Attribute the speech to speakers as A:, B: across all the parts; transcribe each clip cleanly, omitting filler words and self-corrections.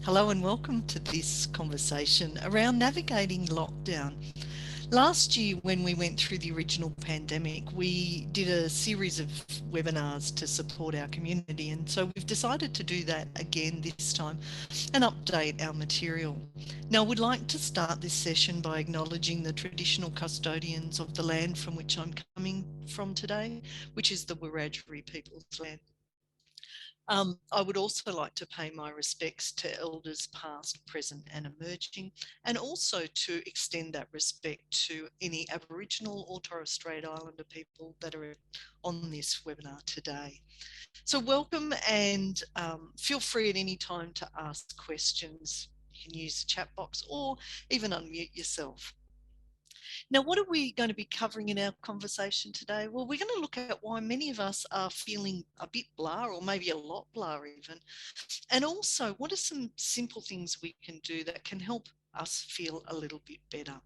A: Hello and welcome to this conversation around navigating lockdown. Last year, when we went through the original pandemic, we did a series of webinars to support our community, and so we've decided to do that again this time and update our material. Now, I would like to start this session by acknowledging the traditional custodians of the land from which I'm coming from today, which is the Wiradjuri people's land. I would also like to pay my respects to elders past, present and emerging, and also to extend that respect to any Aboriginal or Torres Strait Islander people that are on this webinar today. So welcome, and feel free at any time to ask questions. You can use the chat box or even unmute yourself. Now, what are we going to be covering in our conversation today? Well, we're going to look at why many of us are feeling a bit blah, or maybe a lot blah even. And also, what are some simple things we can do that can help us feel a little bit better?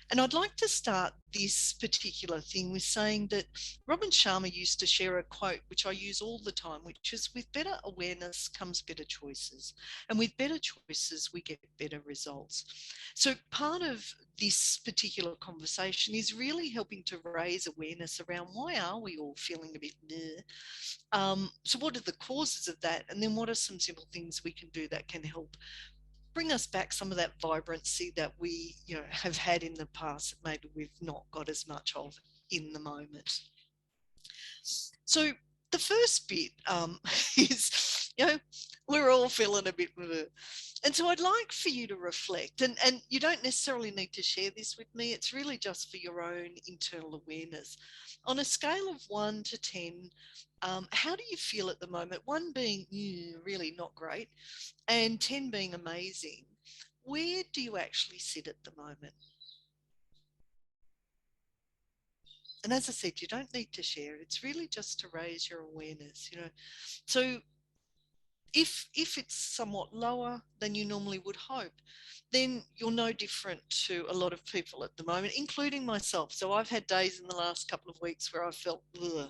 A: And I'd like to start this particular thing with saying that Robin Sharma used to share a quote, which I use all the time, which is, with better awareness comes better choices. And with better choices, we get better results. So part of this particular conversation is really helping to raise awareness around, why are we all feeling a bit so what are the causes of that? And then what are some simple things we can do that can help bring us back some of that vibrancy that we have had in the past that maybe we've not got as much of in the moment. So the first bit is, we're all feeling a bit and so I'd like for you to reflect, and you don't necessarily need to share this with me. It's really just for your own internal awareness. On a scale of 1 to 10, how do you feel at the moment? 1 being really not great, and 10 being amazing. Where do you actually sit at the moment? And as I said, you don't need to share. It's really just to raise your awareness. So if it's somewhat lower than you normally would hope, then you're no different to a lot of people at the moment, including myself. So I've had days in the last couple of weeks where I felt ugh.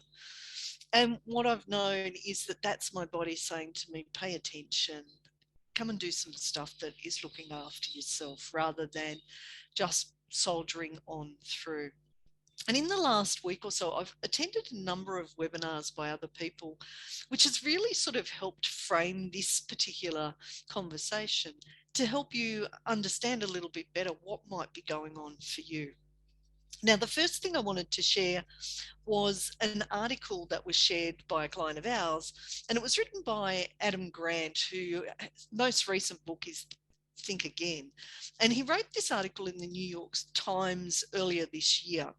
A: And what I've known is that that's my body saying to me, pay attention, come and do some stuff that is looking after yourself, rather than just soldiering on through. And in the last week or so, I've attended a number of webinars by other people, which has really sort of helped frame this particular conversation to help you understand a little bit better what might be going on for you. Now, the first thing I wanted to share was an article that was shared by a client of ours, and it was written by Adam Grant, whose most recent book is Think Again. And he wrote this article in the New York Times earlier this year.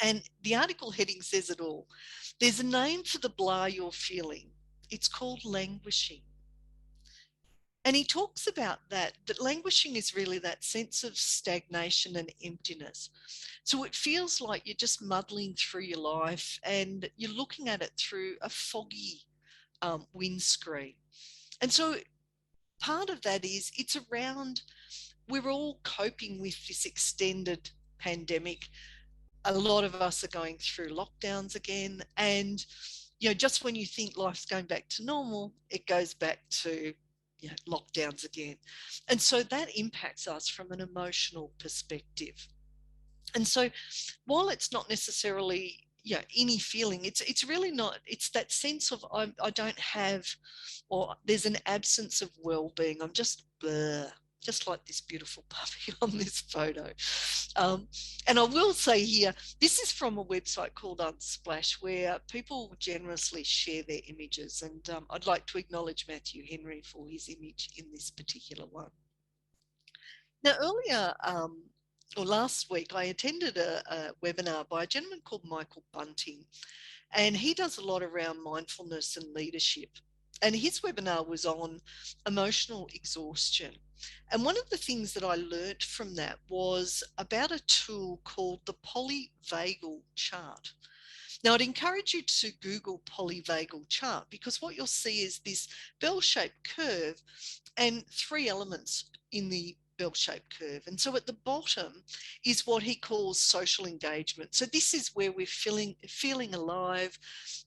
A: And the article heading says it all. There's a name for the blah you're feeling. It's called languishing. And he talks about that languishing is really that sense of stagnation and emptiness. So it feels like you're just muddling through your life and you're looking at it through a foggy windscreen. And so part of that is it's around, we're all coping with this extended pandemic. A lot of us are going through lockdowns again. And, just when you think life's going back to normal, it goes back to lockdowns again. And so that impacts us from an emotional perspective. And so while it's not necessarily any feeling, it's really not, it's that sense of I don't have, or there's an absence of well-being. I'm just blur, just like this beautiful puppy on this photo. And I will say here, this is from a website called Unsplash, where people generously share their images. And I'd like to acknowledge Matthew Henry for his image in this particular one. Now, earlier, or last week, I attended a webinar by a gentleman called Michael Bunting, and he does a lot around mindfulness and leadership. And his webinar was on emotional exhaustion. And one of the things that I learned from that was about a tool called the Polyvagal Chart. Now, I'd encourage you to Google Polyvagal Chart, because what you'll see is this bell-shaped curve and 3 elements in the bell-shaped curve. And so at the bottom is what he calls social engagement. So this is where we're feeling alive,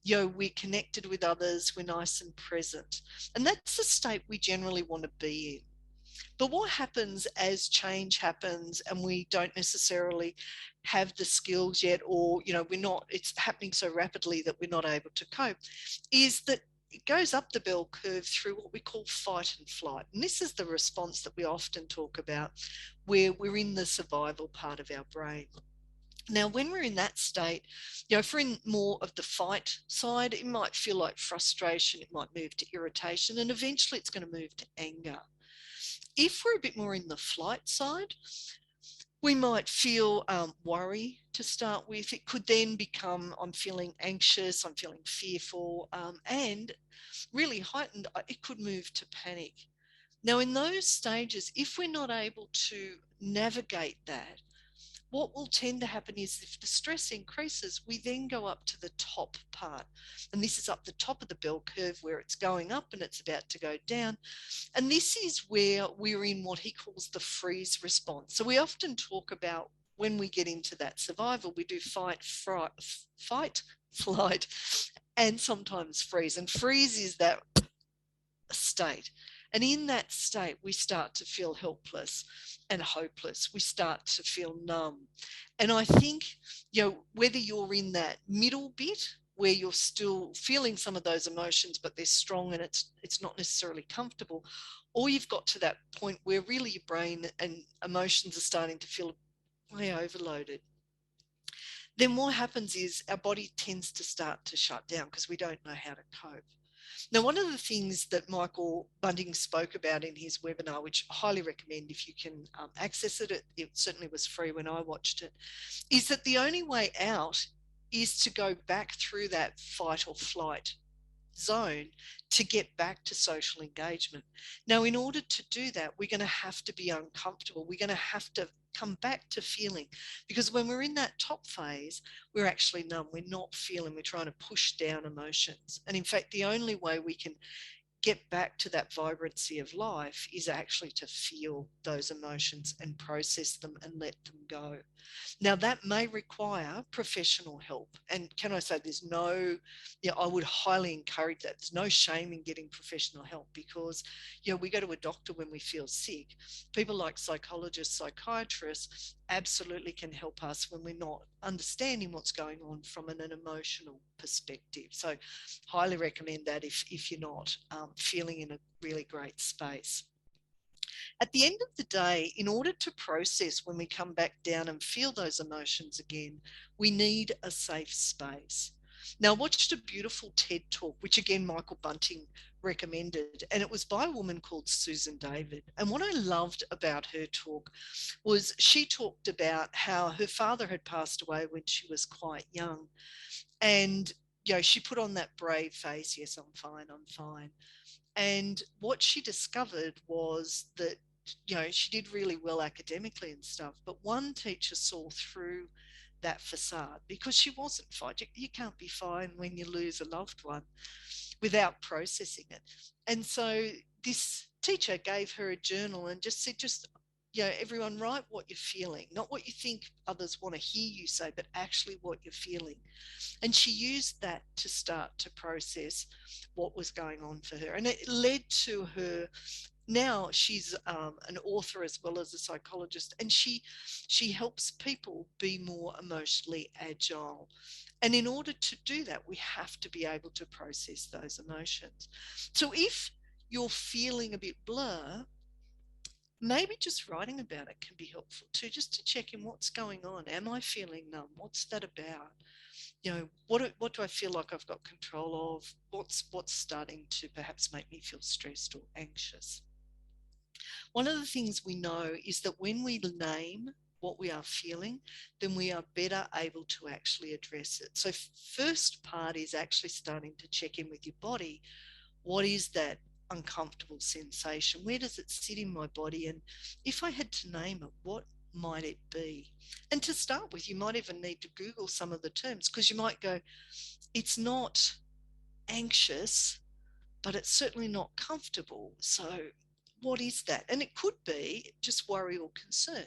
A: we're connected with others, we're nice and present. And that's the state we generally want to be in. But what happens as change happens and we don't necessarily have the skills yet, or, it's happening so rapidly that we're not able to cope, is that it goes up the bell curve through what we call fight and flight. And this is the response that we often talk about, where we're in the survival part of our brain. Now, when we're in that state, if we're in more of the fight side, it might feel like frustration, it might move to irritation, and eventually it's going to move to anger. If we're a bit more in the flight side, we might feel worry to start with. It could then become, I'm feeling anxious, I'm feeling fearful, and really heightened, it could move to panic. Now, in those stages, if we're not able to navigate that, what will tend to happen is if the stress increases, we then go up to the top part. And this is up the top of the bell curve where it's going up and it's about to go down. And this is where we're in what he calls the freeze response. So we often talk about when we get into that survival, we do fight, flight, and sometimes freeze. And freeze is that state. And in that state, we start to feel helpless and hopeless. We start to feel numb. And I think, whether you're in that middle bit where you're still feeling some of those emotions, but they're strong and it's not necessarily comfortable, or you've got to that point where really your brain and emotions are starting to feel way overloaded, then what happens is our body tends to start to shut down because we don't know how to cope. Now, one of the things that Michael Bunting spoke about in his webinar, which I highly recommend if you can access it, it certainly was free when I watched it, is that the only way out is to go back through that fight or flight zone to get back to social engagement. Now, in order to do that, we're going to have to be uncomfortable. We're going to have to come back to feeling, because when we're in that top phase, we're actually numb. We're not feeling. We're trying to push down emotions. And in fact, the only way we can get back to that vibrancy of life is actually to feel those emotions and process them and let them go. Now, that may require professional help. And can I say I would highly encourage that. There's no shame in getting professional help because, we go to a doctor when we feel sick. People like psychologists, psychiatrists absolutely can help us when we're not understanding what's going on from an emotional perspective. So highly recommend that if you're not feeling in a really great space. At the end of the day, in order to process when we come back down and feel those emotions again, we need a safe space. Now, I watched a beautiful TED talk, which again, Michael Bunting recommended, and it was by a woman called Susan David. And what I loved about her talk was she talked about how her father had passed away when she was quite young. And, she put on that brave face, yes, I'm fine, I'm fine. And what she discovered was that, she did really well academically and stuff, but one teacher saw through that facade because she wasn't fine. You can't be fine when you lose a loved one without processing it. And so this teacher gave her a journal and just said, everyone write what you're feeling, not what you think others want to hear you say, but actually what you're feeling. And she used that to start to process what was going on for her. And it led to her, now she's an author as well as a psychologist, and she helps people be more emotionally agile. And in order to do that, we have to be able to process those emotions. So if you're feeling a bit blur, maybe just writing about it can be helpful too, just to check in what's going on. Am I feeling numb? What's that about? What do I feel like I've got control of? What's starting to perhaps make me feel stressed or anxious? One of the things we know is that when we name what we are feeling, then we are better able to actually address it. So first part is actually starting to check in with your body. What is that uncomfortable sensation? Where does it sit in my body? And if I had to name it, what might it be? And to start with, you might even need to Google some of the terms, because you might go, it's not anxious, but it's certainly not comfortable. So what is that? And it could be just worry or concern,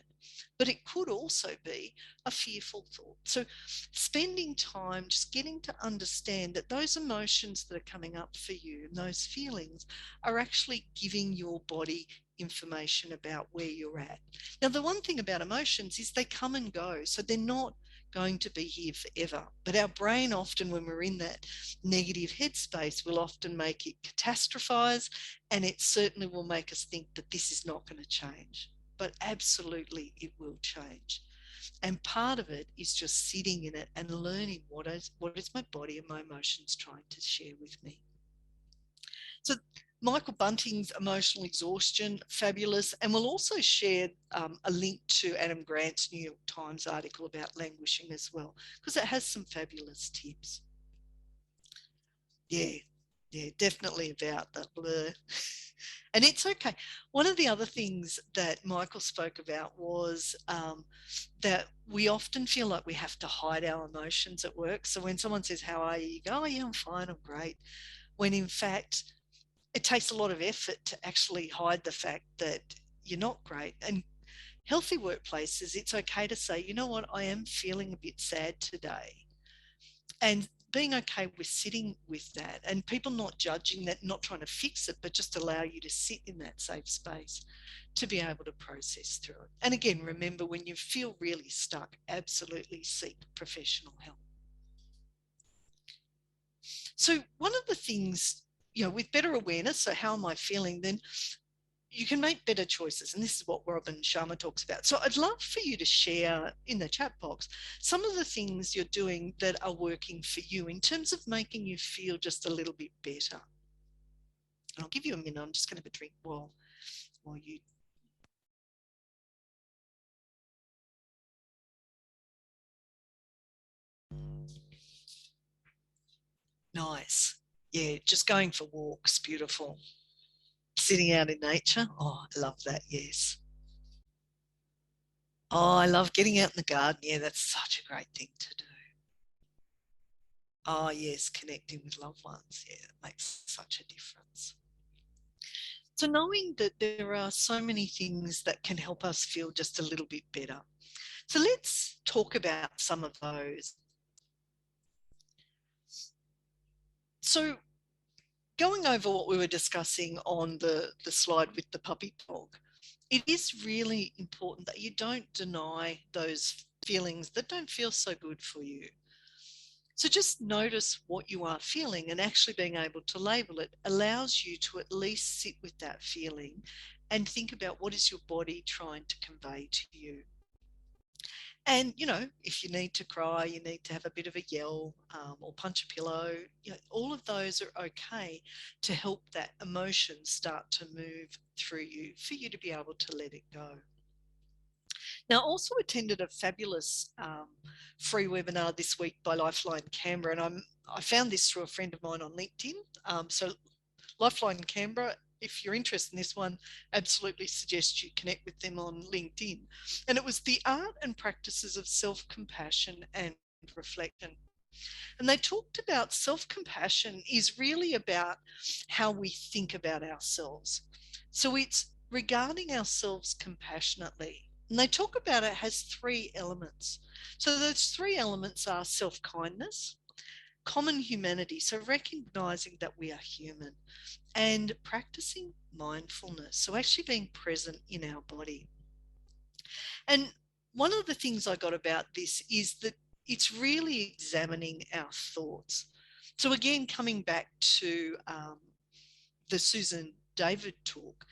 A: but it could also be a fearful thought. So spending time just getting to understand that those emotions that are coming up for you and those feelings are actually giving your body information about where you're at. Now, the one thing about emotions is they come and go, so they're not going to be here forever. But our brain often, when we're in that negative headspace, will often make it catastrophize, and it certainly will make us think that this is not going to change. But absolutely it will change. And part of it is just sitting in it and learning what is my body and my emotions trying to share with me. So Michael Bunting's Emotional Exhaustion, fabulous. And we'll also share a link to Adam Grant's New York Times article about languishing as well, because it has some fabulous tips. Yeah, definitely about that blur. And it's okay. One of the other things that Michael spoke about was that we often feel like we have to hide our emotions at work. So when someone says, "How are you?" you go, "Oh, yeah, I'm fine, I'm great." When in fact, it takes a lot of effort to actually hide the fact that you're not great. And healthy workplaces, it's okay to say, "You know what, I am feeling a bit sad today." And being okay with sitting with that, and people not judging that, not trying to fix it, but just allow you to sit in that safe space to be able to process through it. And again, remember, when you feel really stuck, absolutely seek professional help. So one of the things, with better awareness, so how am I feeling, then you can make better choices. And this is what Robin Sharma talks about. So I'd love for you to share in the chat box some of the things you're doing that are working for you in terms of making you feel just a little bit better. And I'll give you a minute. I'm just going to have a drink while you. Nice. Yeah, just going for walks, beautiful. Sitting out in nature. Oh, I love that. Yes. Oh, I love getting out in the garden. Yeah, that's such a great thing to do. Oh, yes, connecting with loved ones. Yeah, it makes such a difference. So knowing that there are so many things that can help us feel just a little bit better. So let's talk about some of those. So going over what we were discussing on the slide with the puppy dog, it is really important that you don't deny those feelings that don't feel so good for you. So just notice what you are feeling, and actually being able to label it allows you to at least sit with that feeling and think about what is your body trying to convey to you. And, if you need to cry, you need to have a bit of a yell or punch a pillow, all of those are okay to help that emotion start to move through you for you to be able to let it go. Now, I also attended a fabulous free webinar this week by Lifeline Canberra, and I found this through a friend of mine on LinkedIn. So Lifeline Canberra, if you're interested in this one, absolutely suggest you connect with them on LinkedIn. And it was the art and practices of self-compassion and reflection. And they talked about self-compassion is really about how we think about ourselves. So it's regarding ourselves compassionately. And they talk about it has three elements. So those three elements are self-kindness, common humanity, so recognizing that we are human, and practicing mindfulness, so actually being present in our body. And one of the things I got about this is that it's really examining our thoughts. So again, coming back to the Susan David talk,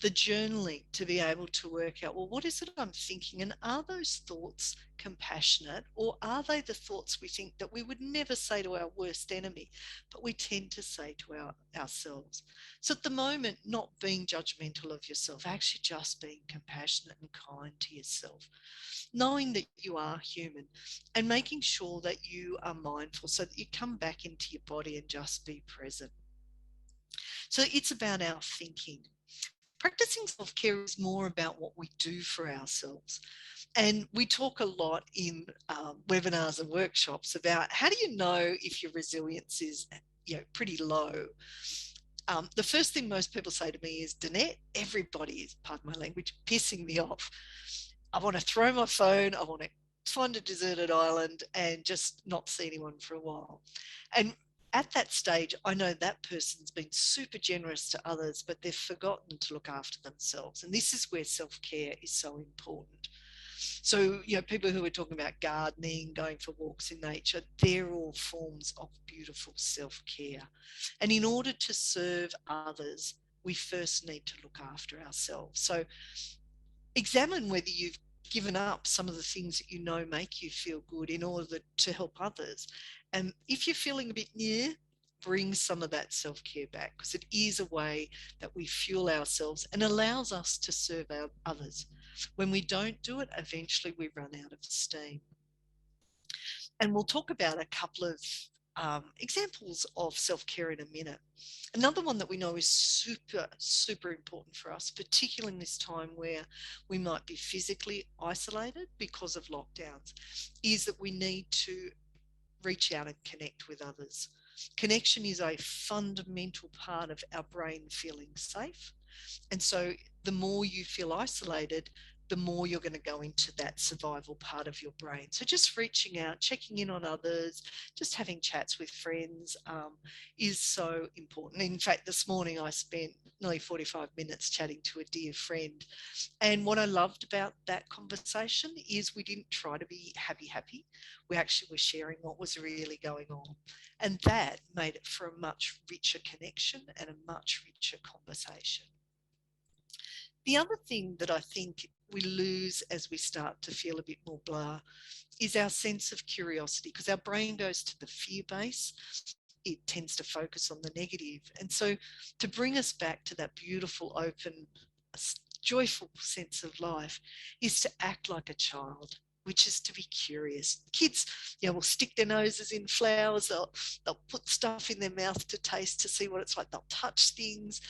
A: the journaling, to be able to work out, well, what is it I'm thinking? And are those thoughts compassionate, or are they the thoughts we think that we would never say to our worst enemy, but we tend to say to ourselves? So at the moment, not being judgmental of yourself, actually just being compassionate and kind to yourself, knowing that you are human, and making sure that you are mindful so that you come back into your body and just be present. So it's about our thinking. Practicing self-care is more about what we do for ourselves. And we talk a lot in webinars and workshops about how do you know if your resilience is pretty low. The first thing most people say to me is, Danette, everybody is, pardon my language, pissing me off. I want to throw my phone. I want to find a deserted island and just not see anyone for a while. And at that stage, I know that person's been super generous to others, but they've forgotten to look after themselves. And this is where self-care is so important. So, people who are talking about gardening, going for walks in nature, they're all forms of beautiful self-care. And in order to serve others, we first need to look after ourselves. So examine whether you've given up some of the things that make you feel good in order to help others. And if you're feeling a bit bring some of that self-care back, because it is a way that we fuel ourselves and allows us to serve our others. When we don't do it, eventually we run out of steam. And we'll talk about a couple of examples of self-care in a minute. Another one that we know is super, super important for us, particularly in this time where we might be physically isolated because of lockdowns, is that we need to reach out and connect with others. Connection is a fundamental part of our brain feeling safe. And so the more you feel isolated, the more you're going to go into that survival part of your brain. So just reaching out, checking in on others, just having chats with friends is so important. In fact, this morning I spent nearly 45 minutes chatting to a dear friend. And what I loved about that conversation is we didn't try to be happy. We actually were sharing what was really going on. And that made it for a much richer connection and a much richer conversation. The other thing that I think we lose as we start to feel a bit more blah is our sense of curiosity, because our brain goes to the fear base. It tends to focus on the negative. And so to bring us back to that beautiful, open, joyful sense of life is to act like a child, which is to be curious. Kids, will stick their noses in flowers. They'll put stuff in their mouth to taste, to see what it's like. They'll touch things.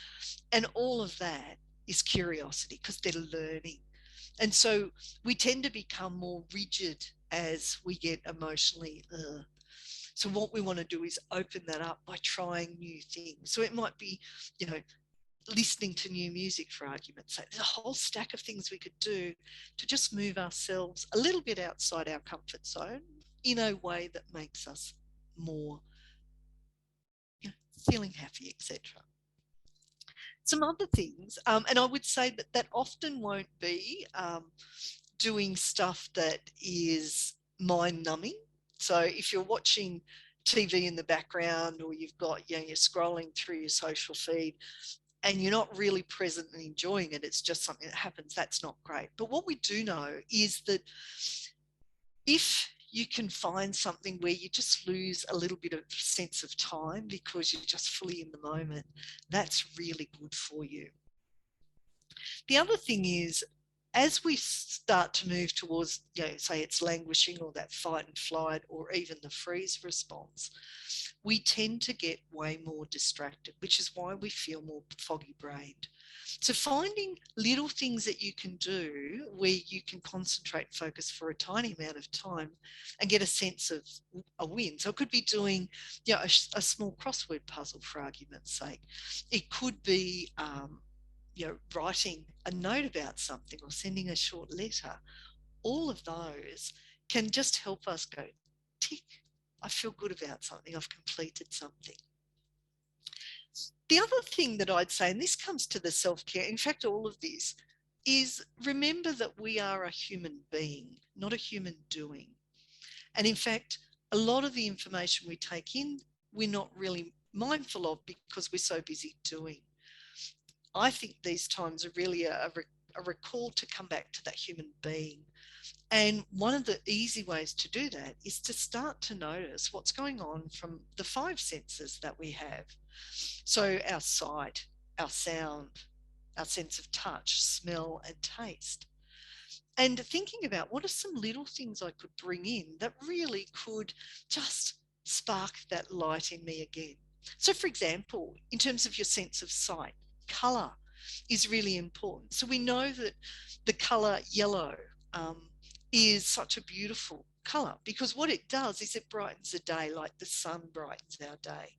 A: And all of that is curiosity, because they're learning. And so we tend to become more rigid as we get emotionally. So what we want to do is open that up by trying new things. So it might be, listening to new music, for argument's sake. There's a whole stack of things we could do to just move ourselves a little bit outside our comfort zone in a way that makes us more feeling happy, etc. Some other things, and I would say that often won't be doing stuff that is mind numbing. So if you're watching TV in the background, or you've got, you're scrolling through your social feed and you're not really present and enjoying it, it's just something that happens, that's not great. But what we do know is that if you can find something where you just lose a little bit of sense of time because you're just fully in the moment, that's really good for you. The other thing is, as we start to move towards, say it's languishing, or that fight and flight, or even the freeze response, we tend to get way more distracted, which is why we feel more foggy brained. So finding little things that you can do where you can concentrate, focus for a tiny amount of time and get a sense of a win. So it could be doing a small crossword puzzle, for argument's sake. It could be writing a note about something, or sending a short letter. All of those can just help us go, tick, I feel good about something, I've completed something. The other thing that I'd say, and this comes to the self-care, in fact, all of this, is remember that we are a human being, not a human doing. And in fact, a lot of the information we take in, we're not really mindful of because we're so busy doing. I think these times are really a recall to come back to that human being. And one of the easy ways to do that is to start to notice what's going on from the 5 senses that we have. So our sight, our sound, our sense of touch, smell, and taste. And thinking about what are some little things I could bring in that really could just spark that light in me again. So for example, in terms of your sense of sight, colour is really important. So we know that the colour yellow is such a beautiful colour, because what it does is it brightens the day like the sun brightens our day.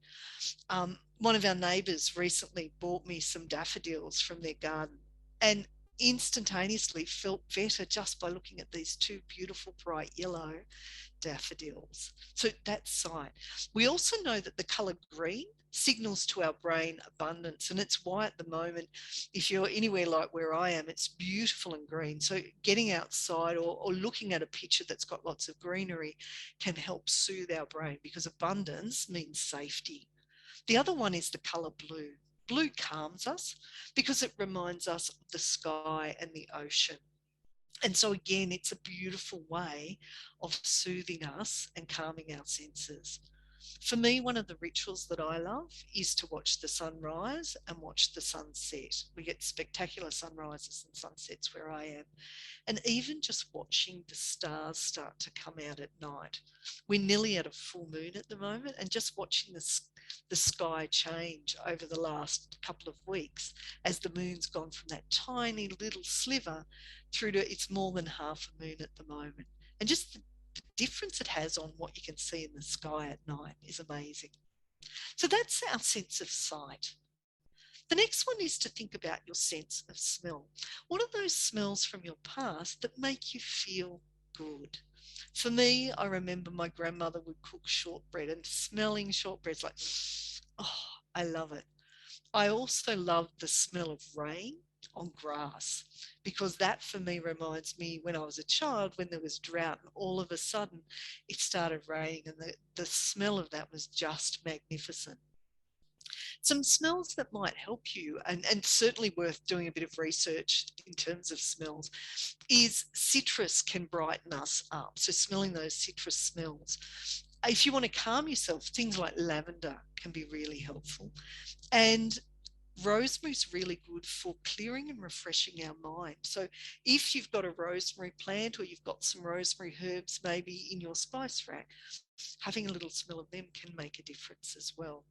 A: One of our neighbours recently bought me some daffodils from their garden, and instantaneously felt better just by looking at these two beautiful bright yellow daffodils. So that's sight. We also know that the colour green signals to our brain abundance, and it's why at the moment, if you're anywhere like where I am, it's beautiful and green. So getting outside or looking at a picture that's got lots of greenery can help soothe our brain, because abundance means safety. The other one is the colour blue. Blue calms us because it reminds us of the sky and the ocean. And so, again, it's a beautiful way of soothing us and calming our senses. For me, one of the rituals that I love is to watch the sunrise and watch the sunset. We get spectacular sunrises and sunsets where I am. And even just watching the stars start to come out at night. We're nearly at a full moon at the moment, and just watching the sky change over the last couple of weeks as the moon's gone from that tiny little sliver through to it's more than half a moon at the moment. And just the difference it has on what you can see in the sky at night is amazing. So that's our sense of sight. The next one is to think about your sense of smell. What are those smells from your past that make you feel good? For me, I remember my grandmother would cook shortbread, and smelling shortbread's like, oh, I love it. I also love the smell of rain on grass, because that for me reminds me when I was a child, when there was drought and all of a sudden it started raining, and the smell of that was just magnificent. Some smells that might help you, and certainly worth doing a bit of research in terms of smells, is citrus can brighten us up. So smelling those citrus smells. If you want to calm yourself, things like lavender can be really helpful. And rosemary's really good for clearing and refreshing our mind. So if you've got a rosemary plant, or you've got some rosemary herbs maybe in your spice rack, having a little smell of them can make a difference as well.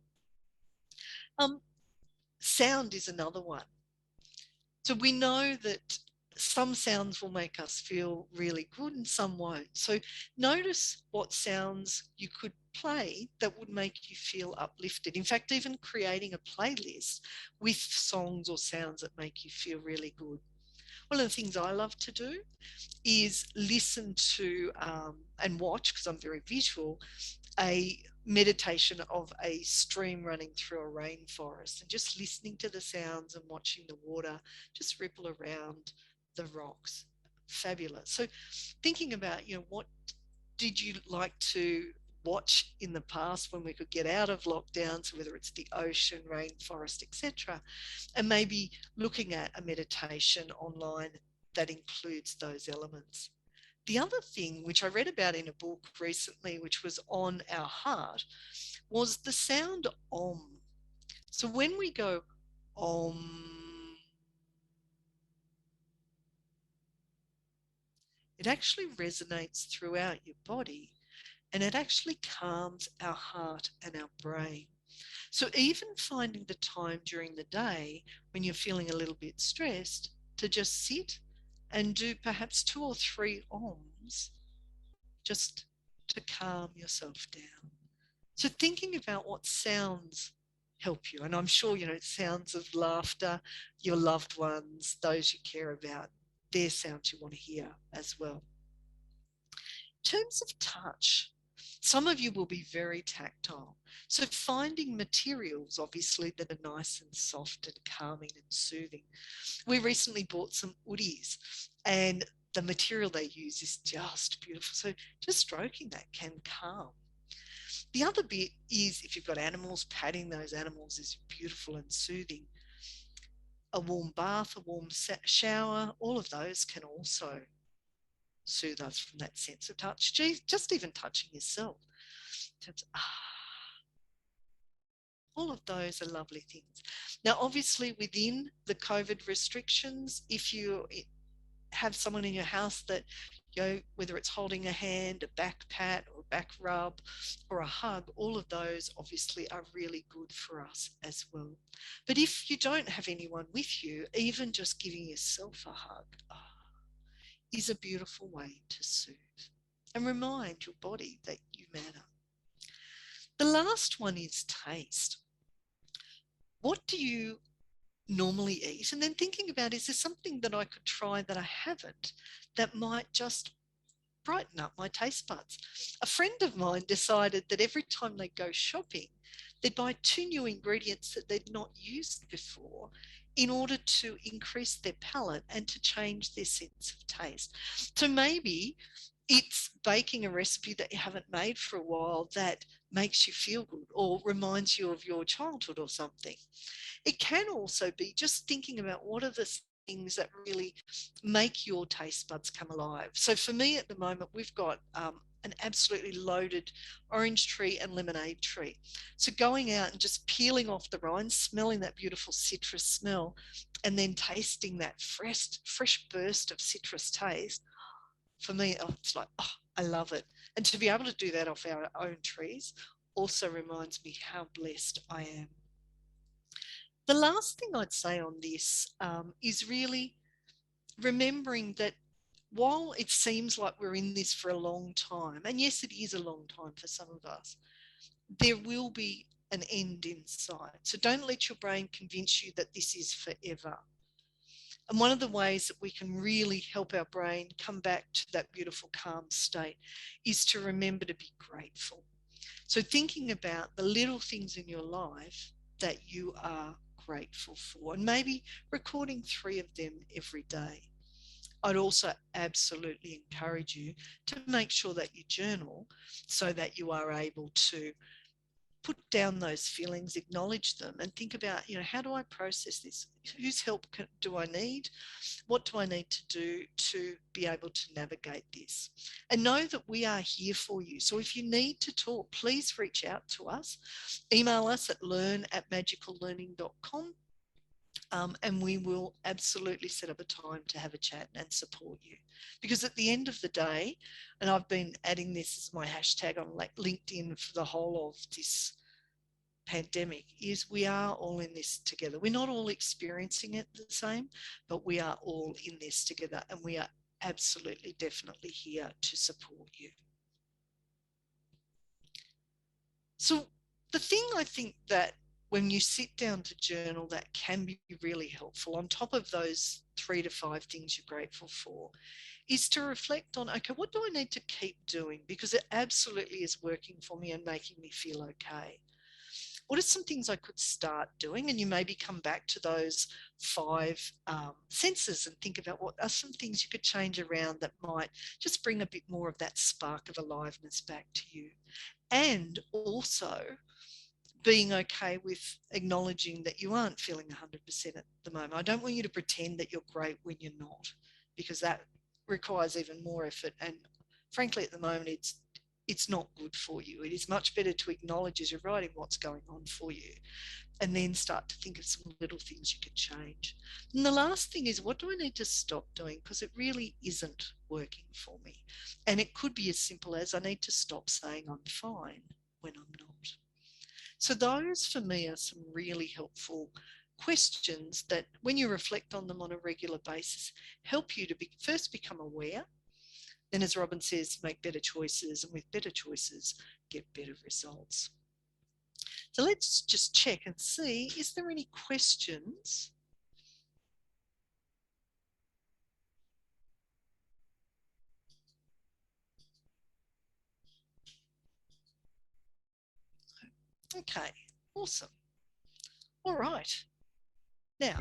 A: Um, Sound is another one. So we know that some sounds will make us feel really good and some won't. So notice what sounds you could play that would make you feel uplifted. In fact, even creating a playlist with songs or sounds that make you feel really good. One of the things I love to do is listen to and watch, because I'm very visual, a meditation of a stream running through a rainforest, and just listening to the sounds and watching the water just ripple around the rocks. Fabulous. So thinking about, what did you like to watch in the past when we could get out of lockdowns, whether it's the ocean, rainforest, etc., and maybe looking at a meditation online that includes those elements. The other thing, which I read about in a book recently, which was on our heart, was the sound om. So when we go om, it actually resonates throughout your body, and it actually calms our heart and our brain. So even finding the time during the day when you're feeling a little bit stressed to just sit and do perhaps 2 or 3 oms, just to calm yourself down. So thinking about what sounds help you, and I'm sure, sounds of laughter, your loved ones, those you care about, their sounds you want to hear as well. In terms of touch, some of you will be very tactile. So finding materials, obviously, that are nice and soft and calming and soothing. We recently bought some woodies, and the material they use is just beautiful. So just stroking that can calm. The other bit is, if you've got animals, patting those animals is beautiful and soothing. A warm bath, a warm shower, all of those can also soothe us from that sense of touch. Just even touching yourself. All of those are lovely things. Now, obviously, within the COVID restrictions, if you have someone in your house that, whether it's holding a hand, a back pat or a back rub or a hug, all of those obviously are really good for us as well. But if you don't have anyone with you, even just giving yourself a hug is a beautiful way to soothe and remind your body that you matter. The last one is taste. what do you normally eat? And then thinking about, is there something that I could try that I haven't that might just brighten up my taste buds? A friend of mine decided that every time they go shopping, they'd buy two new ingredients that they'd not used before in order to increase their palate and to change their sense of taste. So maybe it's baking a recipe that you haven't made for a while that makes you feel good or reminds you of your childhood or something. It can also be just thinking about what are the things that really make your taste buds come alive. So for me at the moment, we've got an absolutely loaded orange tree and lemonade tree. So going out and just peeling off the rind, smelling that beautiful citrus smell, and then tasting that fresh burst of citrus taste, for me, it's like, oh, I love it. And to be able to do that off our own trees also reminds me how blessed I am. The last thing I'd say on this is really remembering that while it seems like we're in this for a long time, and yes, it is a long time for some of us, there will be an end in sight. So don't let your brain convince you that this is forever. And one of the ways that we can really help our brain come back to that beautiful, calm state is to remember to be grateful. So thinking about the little things in your life that you are grateful for, and maybe recording 3 of them every day. I'd also absolutely encourage you to make sure that you journal so that you are able to put down those feelings, acknowledge them, and think about, how do I process this? Whose help do I need? What do I need to do to be able to navigate this? And know that we are here for you. So if you need to talk, please reach out to us. Email us at learn@magicallearning.com. And we will absolutely set up a time to have a chat and support you. Because at the end of the day, and I've been adding this as my hashtag on LinkedIn for the whole of this pandemic, is we are all in this together. We're not all experiencing it the same, but we are all in this together, and we are absolutely, definitely here to support you. So the thing I think that when you sit down to journal that can be really helpful, on top of those 3 to 5 things you're grateful for, is to reflect on, okay, what do I need to keep doing? Because it absolutely is working for me and making me feel okay. What are some things I could start doing? And you maybe come back to those 5 senses and think about what are some things you could change around that might just bring a bit more of that spark of aliveness back to you. And also being okay with acknowledging that you aren't feeling 100% at the moment. I don't want you to pretend that you're great when you're not, because that requires even more effort. And frankly, at the moment, it's not good for you. It is much better to acknowledge as you're writing what's going on for you, and then start to think of some little things you can change. And the last thing is, what do I need to stop doing? Because it really isn't working for me. And it could be as simple as I need to stop saying I'm fine when I'm not. So those for me are some really helpful questions that when you reflect on them on a regular basis, help you to first become aware. Then, as Robin says, make better choices, and with better choices, get better results. So let's just check and see, is there any questions? Okay, awesome. All right. Now,